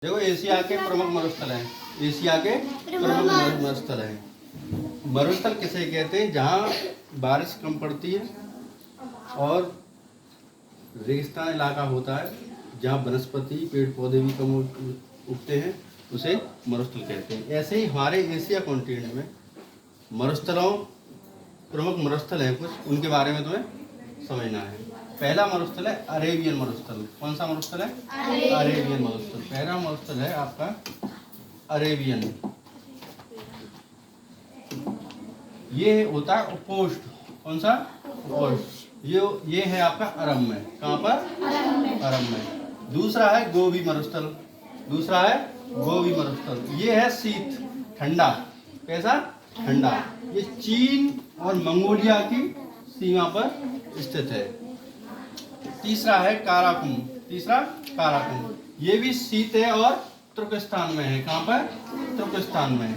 देखो एशिया के प्रमुख मरुस्थल हैं। एशिया के प्रमुख मरुस्थल हैं। मरुस्थल किसे कहते हैं? जहाँ बारिश कम पड़ती है और रेगिस्तान इलाका होता है, जहाँ वनस्पति पेड़ पौधे भी कम उगते हैं, उसे मरुस्थल कहते हैं। ऐसे ही हमारे एशिया कॉन्टिनेंट में मरुस्थलों प्रमुख मरुस्थल हैं कुछ, उनके बारे में तुम्हें समझना है। पहला मरुस्थल है अरेबियन मरुस्थल। कौन सा मरुस्थल है? अरेबियन मरुस्थल। पहला मरुस्थल है आपका अरेबियन। ये होता है उपोष्ण। कौन सा? उपोष्ण। ये है आपका अरब में। कहाँ पर? अरब में। दूसरा है गोबी मरुस्थल। दूसरा है गोबी मरुस्थल। ये है शीत, ठंडा। कैसा? ठंडा। ये चीन और मंगोलिया की सीमा पर स्थित है। तीसरा है काराकुम। तीसरा काराकुम, ये भी शीत है और तुर्कस्तान में है। कहाँ पर? तुर्कस्तान में।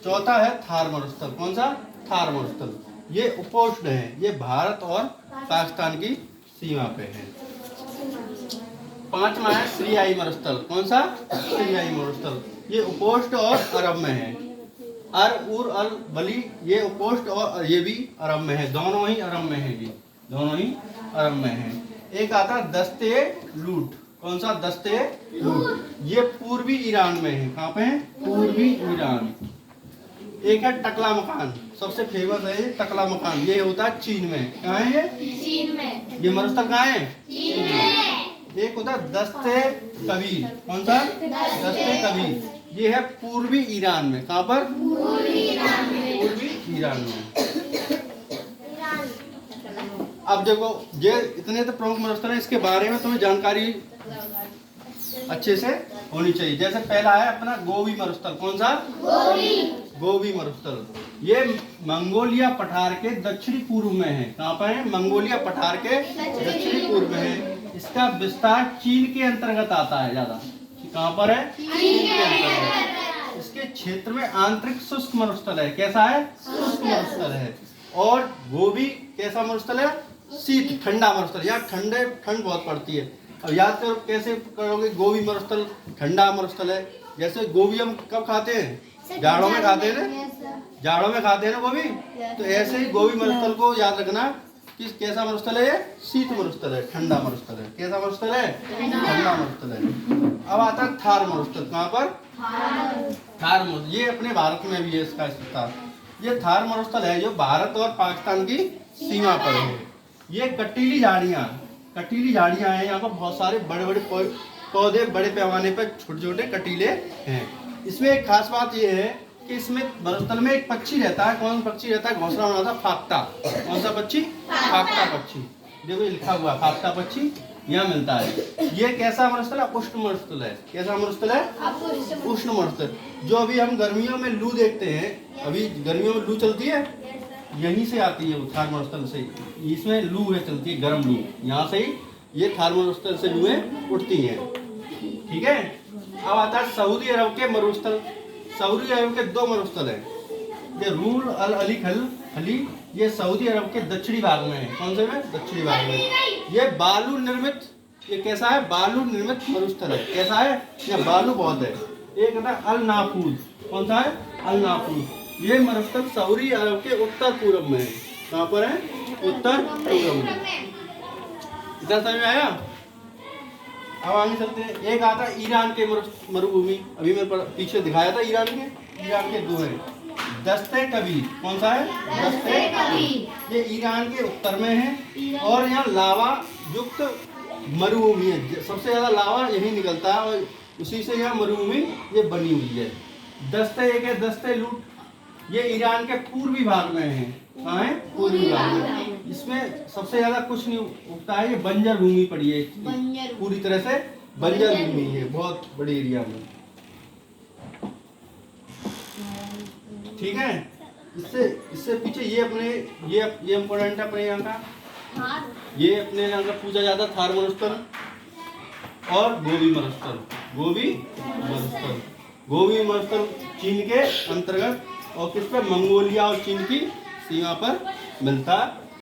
चौथा है थार मरुस्थल। कौन सा? थार मरुस्थल। ये उपोष्ण है, ये भारत और पाकिस्तान की सीमा पे है। पांचवा है सीरियाई मरुस्थल। कौन सा? सीरियाई मरुस्थल। ये उपोष्ण और अरब में है। उर अल बली, ये उपोष्ण और ये भी अरब में है। दोनों ही अरब में है। ये दोनों ही अरब में है। एक आता दस्ते लूट। कौन सा? दस्ते लूट। ये पूर्वी ईरान में है। कहाँ पे है? पूर्वी ईरान। एक है टकला मकान, सबसे फेमस है ये टकला मकान। ये होता है चीन में। कहाँ है ये? चीन में। ये मरुस्थल कहाँ है? चीन में। एक होता है दस्ते कबीर। कौन सा? दस्ते कबीर। ये है पूर्वी ईरान में। कहाँ पर? पूर्वी ईरान में। पूर्वी ईरान में। अब देखो, ये इतने तो प्रमुख मरुस्थल हैं, इसके बारे में तुम्हें जानकारी अच्छे से होनी चाहिए। जैसे पहला है अपना गोबी मरुस्थल। कौन सा? गोबी मरुस्थल। ये मंगोलिया पठार के दक्षिणी पूर्व में है। कहाँ पर है? मंगोलिया पठार के दक्षिणी पूर्व में है। इसका विस्तार चीन के अंतर्गत आता है ज्यादा। कहाँ पर है? चीन के अंतर्गत। इसके क्षेत्र में आंतरिक शुष्क मरुस्थल है। कैसा है? शुष्क मरुस्थल है। और गोबी कैसा मरुस्थल है? शीत, ठंडा मरुस्थल। यहाँ ठंड बहुत पड़ती है। अब याद करो कैसे करोगे? गोबी मरुस्थल ठंडा मरुस्थल है। जैसे गोभी हम कब खाते हैं? जाड़ों में खाते हैं ना। जाड़ों में खाते हैं ना गोभी। तो ऐसे ही गोबी मरुस्थल को याद रखना कि कैसा मरुस्थल है? ये शीत मरुस्थल है, ठंडा मरुस्थल है। कैसा मरुस्थल है? ठंडा मरुस्थल है। अब आता है थार मरुस्थल। कहाँ पर? थार मरुस्थल। ये अपने भारत में भी है इसका विस्तार। ये थार मरुस्थल है जो भारत और पाकिस्तान की सीमा पर है। ये कटीली झाड़ियाँ हैं। यहाँ पर बहुत सारे बड़े बड़े पौधे, बड़े पैमाने पर छोटे छोटे कटीले हैं। इसमें एक खास बात ये है कि इसमें मरुस्थल में एक पक्षी रहता है। कौन पक्षी रहता है? घोंसला बनाता है फाख्ता। कौन सा पक्षी? फाख्ता पक्षी। देखो लिखा हुआ फाख्ता पक्षी यहाँ मिलता है। ये कैसा मरुस्थल है? उष्ण मरुस्थल है। कैसा मरुस्थल है? उष्ण मरुस्थल। जो अभी हम गर्मियों में लू देखते हैं, अभी गर्मियों में लू चलती है, यहीं से आती है थार मरुस्थल से। इसमें लू है, चलती है गर्म लू, यहाँ से ही ये थार मरुस्थल से लूएं उठती हैं। ठीक है। अब आता है सऊदी अरब के मरुस्थल। सऊदी अरब के दो मरुस्थल हैं। ये रूल अल अली खली, ये सऊदी अरब के दक्षिणी भाग में है। कौन से में? दक्षिणी भाग में। ये बालू निर्मित, ये कैसा है? बालू निर्मित मरुस्थल है। कैसा है? ये बालू बहुत है। एक है अल नाफूज। कौन सा है? अल नाफूज। ये मरुस्थल सऊदी अरब के उत्तर पूर्व में है। कहाँ पर है? उत्तर पूर्व में। इतना समझ में आया? अब आगे चलते हैं। एक आता है ईरान के मरुभूमि। अभी मेरे पीछे दिखाया था ईरान के दो हैं। दस्ते कबीर। कौन सा है? दस्ते कबीर। ये ईरान के उत्तर में है और यहाँ लावा युक्त मरुभूमि है। सबसे ज्यादा लावा यही निकलता है और उसी से यहाँ मरुभूमि ये बनी हुई है। दस्ते एक है दस्ते लूट। ये ईरान के पूर्वी भाग में है। कहाँ है? पूर्वी भाग में। इसमें सबसे ज्यादा कुछ नहीं उगता है। ये बंजर भूमि पड़ी है, पूरी तरह से बंजर भूमि है, बहुत बड़ी एरिया में। ठीक है। इससे पीछे ये अपने ये इम्पोर्टेंट है अपने यहाँ का। ये अपने यहाँ का पूजा जाता थार मरुस्थल और गोबी मरुस्थल। गोबी मरुस्थल चीन के अंतर्गत और किस पे? मंगोलिया और चीन की सीमा पर मिलता